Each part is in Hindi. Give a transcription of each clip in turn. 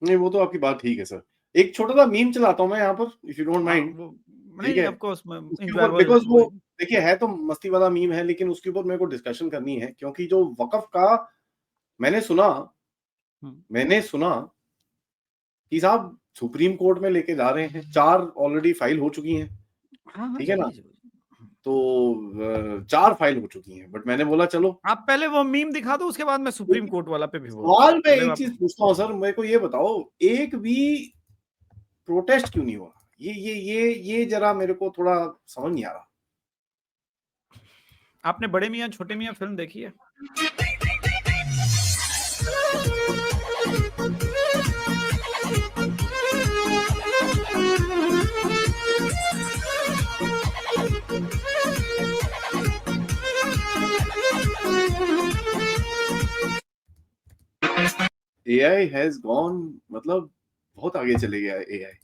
नहीं, वो तो आपकी बात ठीक है सर। एक छोटा-सा मीम चलाता हूँ मैं यहाँ पर, इफ यू डोंट हाँ, माइंड, वो ठीक नहीं है? ऑफ कोर्स उसके ऊपर एन्जॉयबल बिकॉज़ वो वही। देखिए है तो मस्ती वाला मीम है, लेकिन उसके ऊपर मेरे को डिस्कशन करनी है, क्योंकि जो वक़्फ़ का मैंने सुना हुँ। मैंने सुना कि साहब सुप्रीम कोर्ट में लेके जा रहे हैं, 4 ऑलरेडी फाइल हो चुकी हैं, हाँ, हाँ, ठीक है ना? ज़रूर। तो 4 फाइल हो चुकी हैं, बट मैंने बोला चलो आप पहले वो मीम दिखा दो, उसके बाद मैं सुप्रीम कोर्ट वाला पे भी बोलता सवाल हूँ। मैं पहले एक आप चीज़ पूछता हूँ सर, मेरे को ये बताओ, एक भी प्रोटेस्ट क्यों नहीं हुआ? ये ज़रा मेरे को थोड़ा समझ नहीं आ रहा। आपने बड़े मियाँ छोटे मियाँ फ़िल्म देखी है? एआई हैज़ गॉन, मतलब बहुत आगे चले गया है एआई।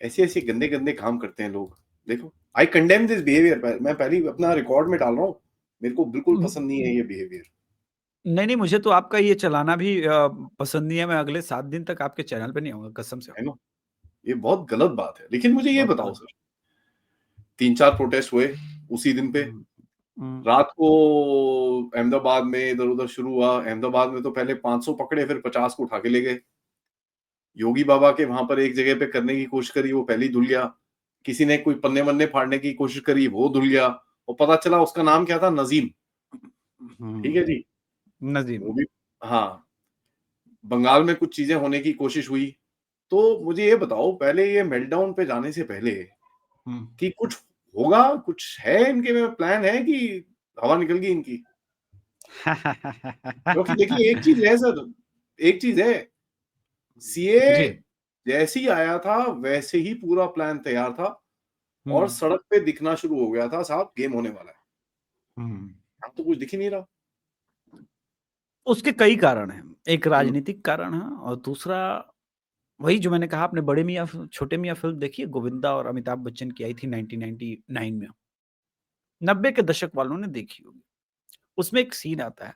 ऐसे-ऐसे गंदे-गंदे काम करते हैं लोग। देखो, आई कंडेम दिस बिहेवियर, मैं पहले ही अपना रिकॉर्ड में डाल रहा हूँ। मेरे को बिल्कुल उम, पसंद नहीं है ये बिहेवियर, नहीं, मुझे तो आपका ये चलाना भी पसंद नहीं है। मैं अगले 7 दिन तक आपके चैनल पे नहीं आऊँगा, कसम से। है ना? ये बहुत गलत बात है। लेकिन मुझे ये बहुत बताओ गलत। सर, 3-4 प्रोटेस्ट हुए उसी दिन पे। हुँ, हुँ। रात को अहमदाबाद में इधर-उधर शुरू हुआ। अहमदाबाद में तो पहले 500 पकड़े, फिर 50 को उठा के ले गए। योगी बाबा के वहाँ पर एक जगह पे करने की कोशिश करी, वो पहले ही धुल गया। किसी ने कोई पन्ने-वन्ने फाड़ने की कोशिश करी, वो धुल गया और पता चला उसका नाम क्या था, नज़ीम। ठीक है हुँ, जी? नज़ीम। वो भी हाँ, बंगाल में कुछ चीज़ें होने की कोशिश हुई। तो मुझे ये बताओ, पहले ये मेल्टडाउन पे जाने से पहले हुँ। कि कुछ होगा, कुछ है इनके में प्लान है कि हवा निकल गई इनकी? क्योंकि देखिए एक चीज़ है सर, एक चीज़ है, सीएए जी। जैसे ही आया था, वैसे ही पूरा प्लान तैयार था और हुँ, सड़क पे दिखना शुरू हो गया था, साहब गेम होने वाला है। हुँ। अब तो कुछ दिख ही नहीं रहा। उसके कई कारण हैं। एक हुँ, राजनीतिक कारण है और दूसरा वही जो मैंने कहा आपने बड़े मियाँ छोटे मियाँ फ़िल्म देखी है? गोविंदा और अमिताभ बच्चन की आई थी 1999 में। 90 के दशक वालों ने देखी होगी। उसमें एक सीन आता है,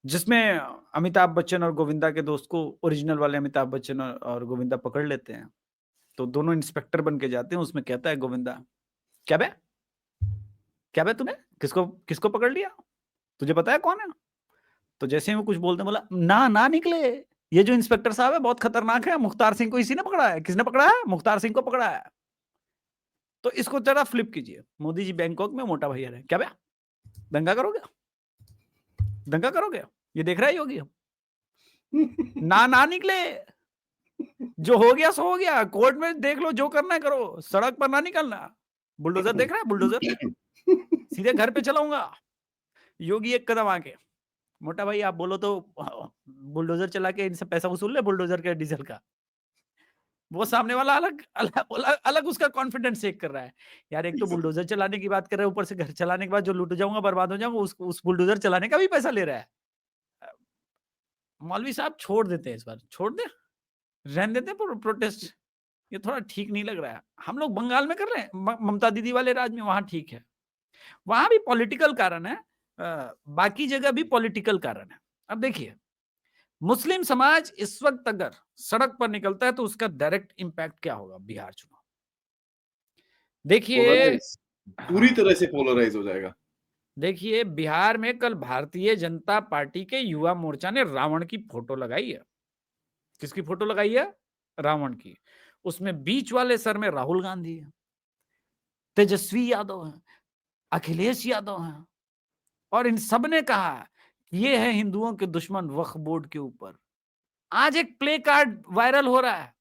जिसमें अमिताभ बच्चन और गोविंदा के दोस्त को ओरिजिनल वाले अमिताभ बच्चन और गोविंदा पकड़ लेते हैं। तो दोनों इंस्पेक्टर बन के जाते हैं, उसमें कहता है गोविंदा, "क्या बे? क्या बे तूने? किसको किसको पकड़ लिया? तुझे पता है कौन है?" तो जैसे ही वो कुछ बोलते हैं बोला, "ना, ना निकले। ये जो इंस्पेक्टर साहब है बहुत खतरनाक है, मुख्तार सिंह को इसी ने पकड़ा है। किसने पकड़ा है? मुख्तार सिंह को पकड़ा है।" तो इसको ज़रा फ्लिप कीजिए। मोदी जी बैंकॉक में, मोटा भैया रहे, "क्या बे? दंगा करोगे? दंगा करोगे? ये देख रहा है योगी? ना, ना निकले। जो हो गया सो हो गया। कोर्ट में देख लो जो करना है करो, सड़क पर ना निकलना। बुलडोज़र देख रहा है बुलडोज़र? सीधे घर पे चलाऊँगा।" योगी एक कदम आगे, "मोटा भाई आप बोलो तो बुलडोज़र चला के इनसे पैसा वसूल ले बुलडोज़र के डीज़ल का।" वो सामने वाला अलग अलग अलग अलग उसका कॉन्फिडेंस चेक कर रहा है। यार एक तो बुलडोज़र चलाने की बात कर रहा है, ऊपर से घर चलाने के बाद जो लुट जाऊँगा, बर्बाद हो जाऊँगा, उस बुलडोज़र चलाने का भी पैसा ले रहा है। अ, मौलवी साहब छोड़ देते हैं इस बार, छोड़ दें? रहने देते हैं प्रोटेस्ट? ये थोड़ा ठीक नहीं लग रहा है। हम लोग बंगाल में कर रहे हैं, ममता दीदी वाले राज्य में वहाँ ठीक है। वहाँ भी पॉलिटिकल कारण है, बाकी जगह भी पॉलिटिकल कारण है। अब देखिए, मुस्लिम समाज इस वक़्त अगर सड़क पर निकलता है तो उसका डायरेक्ट इम्पैक्ट क्या होगा बिहार चुनाव? देखिए पोलराइज़, पूरी हाँ, तरह से पोलराइज़ हो जाएगा। देखिए बिहार में कल भारतीय जनता पार्टी के युवा मोर्चा ने रावण की फोटो लगाई है। किसकी फोटो लगाई है? रावण की। उसमें बीच वाले सर में राहुल गांधी है, तेजस्वी यादव हैं, अखिलेश यादव हैं और इन सब ने कहा ये है हिंदुओं के दुश्मन वक्फ बोर्ड के ऊपर। आज एक प्ले कार्ड वायरल हो रहा है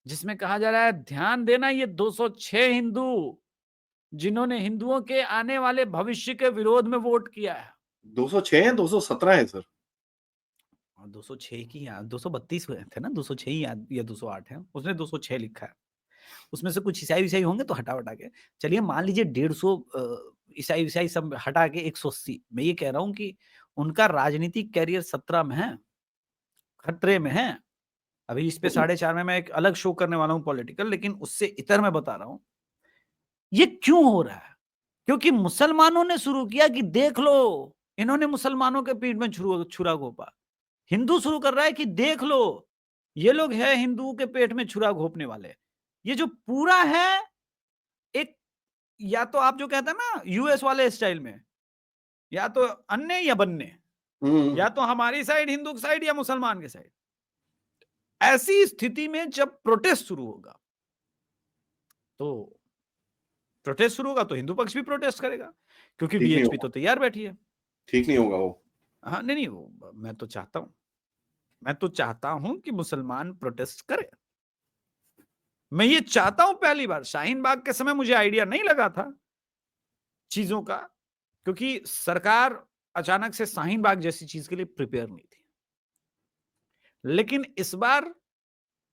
जिसमें कहा जा रहा है ध्यान देना ये 206 हिंदू जिन्होंने हिंदुओं के आने वाले भविष्य के विरोध में वोट किया है। 206 हैं, 217 हैं सर। और 206 की 232 हुए थे ना, 206 ही या 208 है, उसने 206 लिखा है। उसमें से कुछ ईसाई होंगे तो हटा के चलिए मान लीजिए 150 ईसाई सब हटा के 180। मैं ये कह रहा हूँ कि उनका राजनीतिक कैरियर 17 में है, खतरे में है। अभी इस पे 4:30 में मैं एक अलग शो करने वाला हूँ पॉलिटिकल, लेकिन उससे इतर मैं बता रहा हूँ ये क्यों हो रहा है? क्योंकि मुसलमानों ने शुरू किया कि देख लो, इन्होंने मुसलमानों के पीठ में छुरा घोंपा। हिंदू शुरू कर रहा है कि देख लो, ये लोग है हिंदुओं के पेट में छुरा घोंपने वाले। ये जो पूरा है एक, या तो आप जो कहते हैं ना यूएस वाले स्टाइल में, या तो अन्य या बन्ने, या तो हमारी साइड हिंदू की साइड या मुसलमान की साइड। ऐसी स्थिति में जब प्रोटेस्ट शुरू होगा, तो प्रोटेस्ट शुरू होगा तो हिंदू पक्ष भी प्रोटेस्ट करेगा, क्योंकि ठीक नहीं वीएचपी होगा, तो तैयार बैठी है। ठीक नहीं होगा वो। हाँ, नहीं, वो मैं तो चाहता हूं कि मुसलमान प्रोटेस्ट करे। मैं ये चाहता हूं। पहली बार शाहीन बाग के समय मुझे आइडिया नहीं लगा था चीजों का, क्योंकि सरकार अचानक से शाहीन बाग जैसी चीज के लिए प्रिपेयर नहीं थी। लेकिन इस बार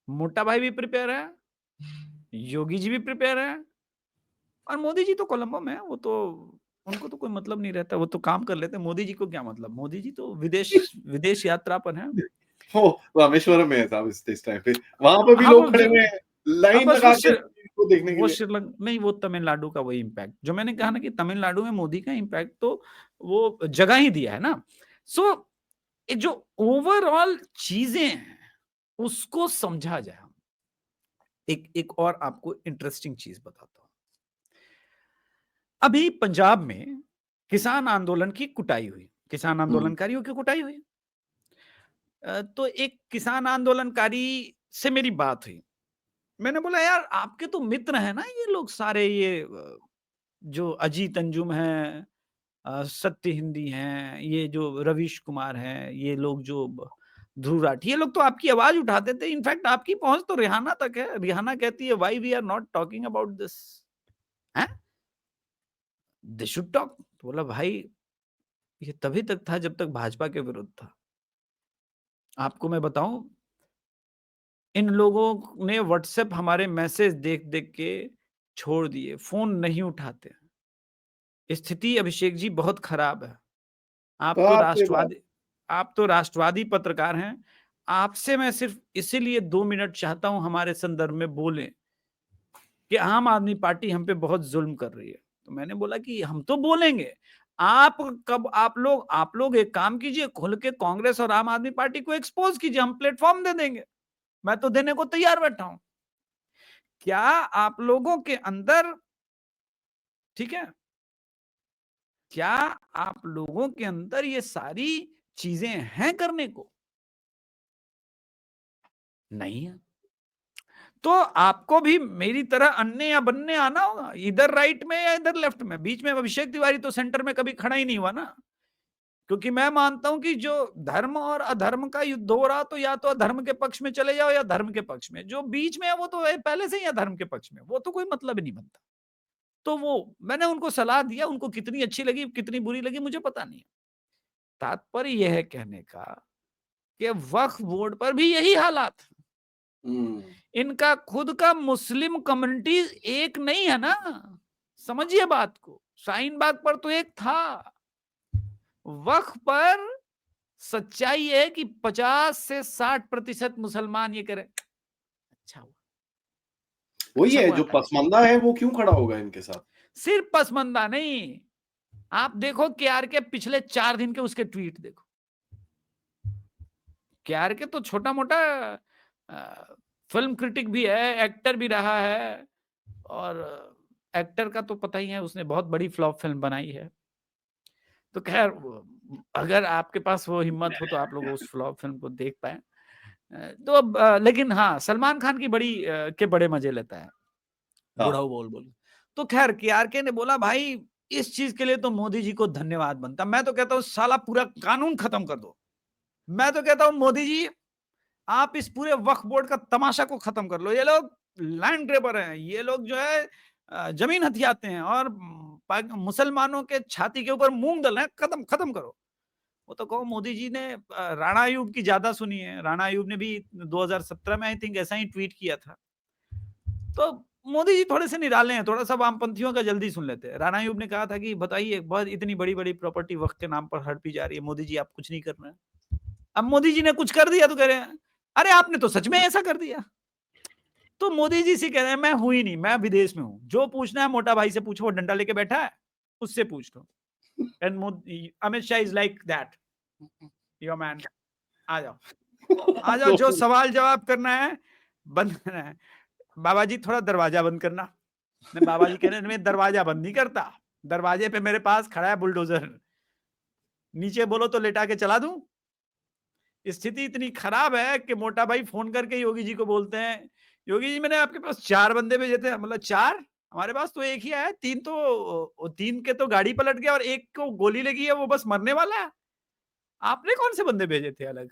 मोटा भाई भी प्रिपेयर है, योगी जी भी प्रिपेयर है, और मोदी जी तो कोलंबो में है। वो तो, उनको तो कोई मतलब नहीं रहता, वो तो काम कर लेते हैं। मोदी जी को क्या मतलब, मोदी जी तो विदेश यात्रा पर है। वो रामेश्वरम में है साहब इस टाइम पे, वहां पे भी हाँ, लोग खड़े हुए हैं हाँ, लाइन बस लगा के इसको देखने के वो लिए। श्रीलंका नहीं, वो तमिलनाडु का वही इम्पैक्ट जो मैंने कहा ना कि तमिलनाडु में मोदी का इम्पैक्ट तो वो जगह ही दिया है ना। सो जो ओवरऑल चीजें हैं उसको समझा जाए। एक एक और आपको इंटरेस्टिंग चीज बताता हूं। अभी पंजाब में किसान आंदोलन की कुटाई हुई, किसान आंदोलनकारियों की कुटाई हुई। तो एक किसान आंदोलनकारी से मेरी बात हुई। मैंने बोला यार आपके तो मित्र हैं ना ये लोग सारे, ये जो अजीत अंजुम है, सत्य हिंदी हैं, ये जो रवीश कुमार हैं, ये लोग जो ध्रुव राठी, ये लोग तो आपकी आवाज उठाते थे। इनफैक्ट आपकी पहुंच तो रिहाना तक है। रिहाना कहती है why we are not talking about this, हैं, दे शुड टॉक। तो बोला भाई ये तभी तक था जब तक भाजपा के विरुद्ध था। आपको मैं बताऊं, इन लोगों ने व्हाट्सएप हमारे मैसेज देख देख के छोड़ दिए, फोन नहीं उठाते। स्थिति अभिषेक जी बहुत खराब है। आप तो बाप रे बाप। राष्ट्रवादी आप तो राष्ट्रवादी पत्रकार हैं। आपसे मैं सिर्फ इसीलिए 2 मिनट चाहता हूं हमारे संदर्भ में बोलें कि आम आदमी पार्टी हम पे बहुत जुल्म कर रही है। तो मैंने बोला कि हम तो बोलेंगे, आप लोग एक काम कीजिए, खुल के कांग्रेस और आम आदमी पार्टी को एक्सपोज कीजिए, हम प्लेटफॉर्म दे देंगे। मैं तो देने को तैयार बैठा हूं। क्या आप लोगों के अंदर, ठीक है, क्या आप लोगों के अंदर ये सारी चीजें हैं करने को? नहीं है। तो आपको भी मेरी तरह अन्य या बनने आना होगा, इधर राइट में या इधर लेफ्ट में। बीच में अभिषेक तिवारी तो सेंटर में कभी खड़ा ही नहीं हुआ ना, क्योंकि मैं मानता हूं कि जो धर्म और अधर्म का युद्ध हो रहा, तो या तो अधर्म के पक्ष में चले जाओ या धर्म के पक्ष में। जो बीच में है वो तो पहले से ही अधर्म के पक्ष में, वो तो कोई मतलब ही नहीं बनता। तो वो मैंने उनको सलाह दिया, उनको कितनी अच्छी लगी कितनी बुरी लगी मुझे पता नहीं। तात्पर्य यह है कहने का कि वक्फ बोर्ड पर भी यही हालात। इनका खुद का मुस्लिम कम्युनिटी एक नहीं है ना, समझिए बात को। शाहीन बाग पर तो एक था। वक्फ पर सच्चाई है कि 50 से 60% मुसलमान ये करें। अच्छा हुआ, वही अच्छा है हुआ जो हटा दिया। पसमंदा है वो क्यों खड़ा होगा इनके साथ। सिर्फ पसमंदा नहीं, आप देखो केआर के पिछले 4 दिन के उसके ट्वीट देखो। केआर के तो छोटा मोटा फिल्म क्रिटिक भी है, एक्टर भी रहा है, और एक्टर का तो पता ही है, उसने बहुत बड़ी फ्लॉप फिल्म बनाई है। तो खैर अगर आपके पास वो हिम्मत हो तो आप लोग उस फ्लॉप फिल्म को देख पाए। तो अब लेकिन हाँ, सलमान खान की के बड़े मजे लेता है बुढ़ाऊ बोल बोल। तो खैर केआरके ने बोला भाई इस चीज के लिए तो मोदी जी को धन्यवाद बनता। मैं तो कहता हूँ साला पूरा कानून खत्म कर दो। मैं तो कहता हूँ मोदी जी आप इस पूरे वक्फ बोर्ड का तमाशा को खत्म कर लो। ये लोग लैंड ग्रेबर हैं, ये लोग जो है जमीन हथियाते हैं और मुसलमानों के छाती के ऊपर मूंग दल रहे हैं। खत्म खत्म करो। वो तो कहो मोदी जी ने राणा अयूब की ज्यादा सुनी है। राणा अयूब ने भी 2017 में आई थिंक ऐसा ही ट्वीट किया था। तो मोदी जी थोड़े से निराले हैं, थोड़ा सा वामपंथियों का जल्दी सुन लेते हैं। राणा अयूब ने कहा था कि बताइए बहुत इतनी बड़ी बड़ी प्रॉपर्टी वक्त के नाम पर हड़पी जा रही है, मोदी जी आप कुछ नहीं कर रहे हैं। अब मोदी जी ने कुछ कर दिया तो कह रहे हैं अरे आपने तो सच में ऐसा कर दिया। तो मोदी जी से कह रहे हैं मैं हूं ही नहीं, मैं विदेश में हूं। जो पूछना है मोटा भाई से पूछो, वो डंडा लेके बैठा है, उससे पूछ लो। And Amit Shah is like that your man. आ जाओ, जो सवाल जवाब करना है बंद करना है। बाबा जी थोड़ा दरवाजा बंद करना। मैं बाबा जी कह रहे हैं मैं दरवाजा बंद नहीं करता, दरवाजे पे मेरे पास खड़ा है बुलडोजर, नीचे बोलो तो लेटा के चला दूं। स्थिति इतनी खराब है कि मोटा भाई फोन करके योगी जी को बोलते हैं, योगी जी मैंने आपके पास 4 बंदे भेजे थे। मतलब 4? हमारे पास तो 1 ही आया है, 3 तो 3 के तो गाड़ी पलट गया और 1 को गोली लगी है, वो बस मरने वाला है। आपने कौन से बंदे भेजे थे अलग?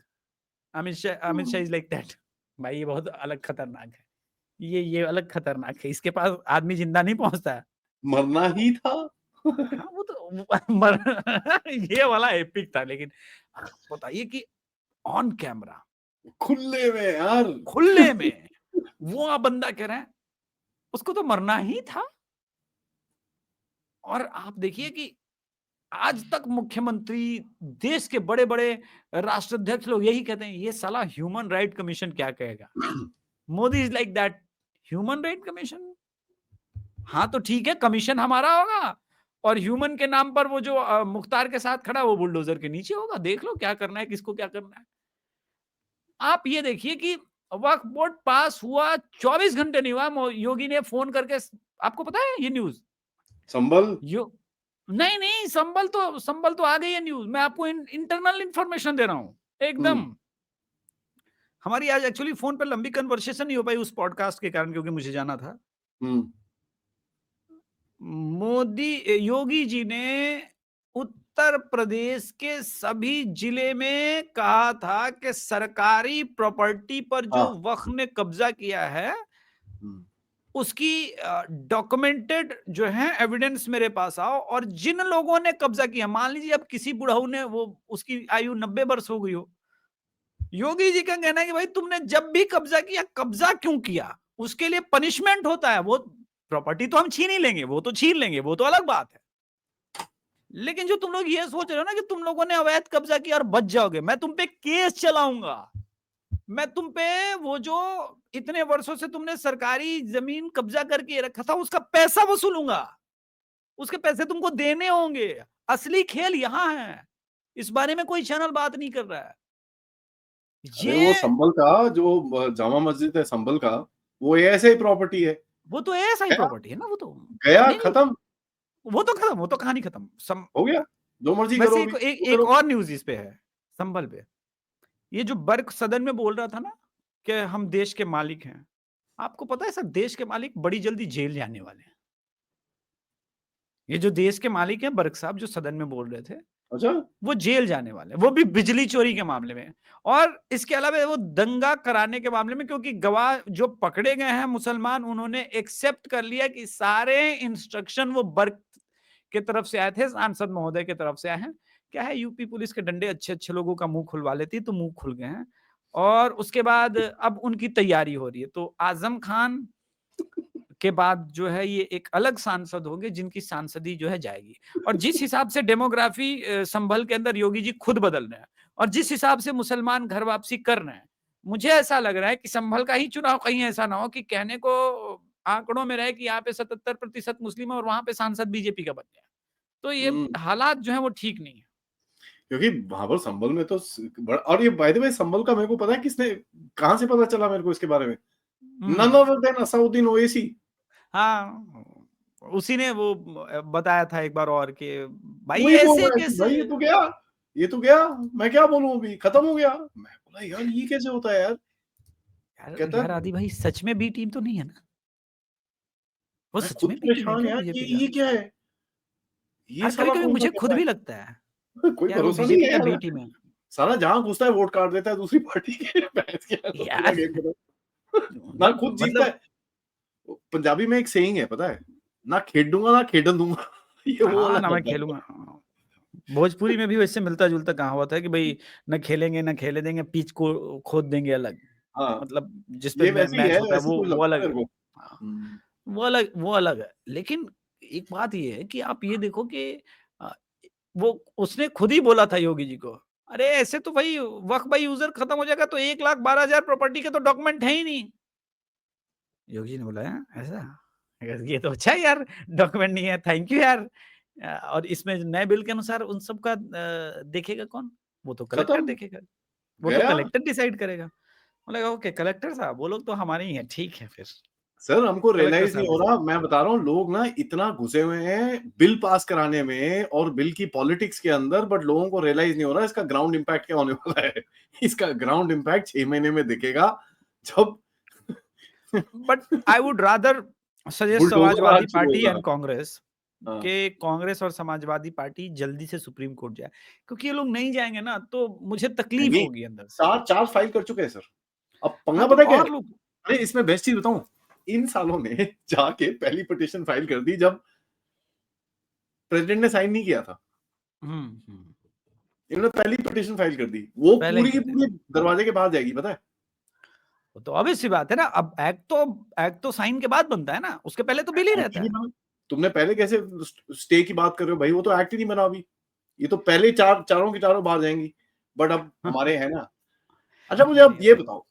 Amit Shah is like that. भाई ये बहुत अलग खतरनाक है, ये अलग खतरनाक है, इसके पास आदमी जिंदा नहीं पहुंचता है। मरना ही था। हाँ वो तो मर ये वाला एपिक था, लेकिन बताइए कि ऑन कैमरा खुले में यार, खुले में वो आप बंदा कह रहे हैं उसको तो मरना ही था। और आप देखिए कि आज तक मुख्यमंत्री, देश के बड़े बड़े राष्ट्राध्यक्ष लोग यही कहते हैं, ये साला ह्यूमन राइट कमीशन क्या कहेगा। Modi is like that, human right commission, हाँ तो ठीक है कमीशन हमारा होगा और ह्यूमन के नाम पर वो जो मुख्तार के साथ खड़ा वो बुलडोजर के नीचे होगा, देख लो क्या करना है, किसको क्या करना है। आप ये देखिए कि वक्फ बोर्ड पास हुआ 24 घंटे नहीं हुआ, योगी ने फोन करके, आपको पता है ये न्यूज? संभल यो नहीं, संबल तो आ गई है न्यूज, मैं आपको इंटरनल इंफॉर्मेशन दे रहा हूं एकदम। हमारी आज एक्चुअली फोन पर लंबी कन्वर्सेशन नहीं हो पाई उस पॉडकास्ट के कारण, क्योंकि मुझे जाना था। योगी जी ने उत्तर प्रदेश के सभी जिले में कहा था कि सरकारी प्रॉपर्टी पर जो वक्फ ने कब्जा किया है उसकी डॉक्यूमेंटेड जो है एविडेंस मेरे पास आओ। और जिन लोगों ने कब्जा किया, मान लीजिए अब किसी बुढ़ाऊ ने, वो उसकी आयु 90 वर्ष हो गई हो, योगी जी का कहना है कि भाई तुमने जब भी कब्जा किया, कब्जा क्यों किया, उसके लिए पनिशमेंट होता है। वो प्रॉपर्टी तो हम छीन ही लेंगे, वो तो छीन लेंगे, वो तो अलग बात है, लेकिन जो तुम लोग ये सोच रहे हो ना कि तुम लोगों ने अवैध कब्जा किया और बच जाओगे, मैं तुम पे केस चलाऊंगा, मैं तुम पे वो जो इतने वर्षों से तुमने सरकारी जमीन कब्जा करके रखा था उसका पैसा वसूलूंगा, उसके पैसे तुमको देने होंगे। असली खेल यहां है, इस बारे में कोई चैनल बात नहीं कर रहा है। अरे वो संभल का जो जामा मस्जिद है संभल का, वो ऐसे ही प्रॉपर्टी है, वो तो ऐसा ही प्रॉपर्टी है ना, वो तो गया खत्म, वो तो खत्म, वो तो कहानी खत्म हो गया, जो मर्जी वैसे करो। एक और न्यूज इस पे है, संभल पे। ये जो बर्क सदन में बोल रहा था ना कि हम देश के मालिक हैं, आपको पता है सर देश के मालिक बड़ी जल्दी जेल जाने वाले हैं। ये जो देश के मालिक हैं बर्क साहब जो सदन में बोल रहे थे, अच्छा, वो जेल जाने वाले, वो भी बिजली चोरी के मामले में, और इसके अलावा वो दंगा कराने के मामले में, क्योंकि गवाह जो पकड़े गए हैं मुसलमान, उन्होंने एक्सेप्ट कर लिया कि सारे इंस्ट्रक्शन वो बर्क की तरफ से आए थे, सांसद महोदय की तरफ से आए हैं। क्या है, यूपी पुलिस के डंडे अच्छे अच्छे लोगों का मुंह खुलवा लेती है, तो मुंह खुल गए हैं, और उसके बाद अब उनकी तैयारी हो रही है। तो आजम खान के बाद जो है ये एक अलग सांसद होंगे जिनकी सांसदी जो है जाएगी। और जिस हिसाब से डेमोग्राफी संभल के अंदर योगी जी खुद बदल रहे हैं, और जिस हिसाब से मुसलमान घर वापसी कर रहे हैं, मुझे ऐसा लग रहा है कि संभल का ही चुनाव कहीं ऐसा ना हो कि कहने को आंकड़ों में रहे कि यहाँ पे 77% मुस्लिम है और वहां पे सांसद बीजेपी का बन गया। तो ये हालात जो है वो ठीक नहीं है, क्योंकि वहां पर संभल में तो और ये बाय द वे संभल का मेरे को पता है किसने, कहां से पता चला मेरे को इसके बारे में, none other than Asaduddin Owaisi. हाँ उसी ने वो बताया था एक बार और कि भाई वही बोल ऐसे रहा है कि कैसे। भाई ये तो गया, मैं क्या बोलूं, अभी खत्म हो गया। मैं बोला यार ये कैसे होता है यार। यार आदि भाई सच में बी टीम तो नहीं है ना, वो मैं सच खुद में बी टीम है परेशान क्या यार, बीजेपी का? ये क्या है, ये यार कभी साला कभी कौन सा मुझे खुद कहता भी लगता है है। कोई यार वो भरोसा नहीं बीजेपी है का बी यार, टीम है साला जहां घुसता है वोट काट देता है दूसरी पार्टी के। भैंस के यार, पूरा यार। गेम खत्म। ना खुद जीतता मतलब है। पंजाबी में एक सेइंग है पता है, ना खेडूंगा ना खेडन दूंगा। ये वो हाँ वाला ना मैं होता है। खेलूंगा। भोजपुरी में भी वैसे मिलता जुलता कहा हुआ था कि भाई न खेलेंगे न खेले देंगे, पिच को खोद देंगे अलग, हाँ, मतलब जिस पे ये वैसे ही मैच है, होता है वैसे ही कुछ वो लगता है अलग मेरे है। को। हाँ, वो अलग है। लेकिन एक बात ये है कि आप ये देखो कि अ, वो उसने खुद ही बोला था योगी जी को, अरे ऐसे तो भाई वक्फ बाई यूजर खत्म हो जाएगा तो 1,12,000 प्रॉपर्टी के तो डॉक्यूमेंट है ही नहीं। योगी जी ने बोला ऐसा, ये तो अच्छा है यार, डॉक्यूमेंट नहीं है, थैंक यू यार। और इसमें नए बिल के अनुसार उन सब का देखेगा कौन, वो तो कलेक्टर खत्म। देखेगा। वो तो गया। कलेक्टर डिसाइड करेगा। बोलेगा ओके कलेक्टर साहब वो लोग तो हमारे ही हैं, ठीक है फिर। सर हमको कलेक्टर रियलाइज़ नहीं साहब हो रहा, डिसाइड मैं बता रहा हूँ लोग ना इतना घुसे हुए हैं बिल पास कराने में और बिल की पॉलिटिक्स के अंदर, बट लोगों को रियलाइज़ नहीं हो रहा इसका ग्राउंड इम्पैक्ट क्या होने वाला है। इसका ग्राउंड इम्पैक्ट 6 महीने में दिखेगा जब but I would rather suggest bulldozer समाजवादी राज शुरू पार्टी होगा। एंड कांग्रेस हाँ, कि कांग्रेस और समाजवादी पार्टी जल्दी से सुप्रीम कोर्ट जाए, क्योंकि ये लोग नहीं जाएंगे ना तो मुझे तकलीफ नहीं, होगी अंदर से। 4 चार्ज फाइल कर चुके हैं सर। अब हाँ पंगा तो पता है क्या है? और लोग। अरे इसमें बेस्ट चीज़ बताऊँ? इन सालों ने जाके पहली पिटीशन फाइल कर दी जब प्रेसिडेंट ने साइन नहीं किया था। हम्म। इन्होंने पहली पिटीशन फाइल कर दी। वो पहले ही पूरी की कर पूरी देंगे। दरवाजे के बाहर जाएगी, पता है? वो तो ऑब्वियस सी बात है ना, अब एक्ट तो साइन के बाद बनता है ना, उसके पहले तो बिल ही एक्ट ही रहता नहीं है। बना। तुमने पहले कैसे स्टे की बात कर रहे हो भाई? वो तो एक्ट ही नहीं बना अभी। ये तो पहले चारों की चारों बाहर जाएंगी। बट अब हमारे है ना। अच्छा मुझे अब नहीं ये अब बताओ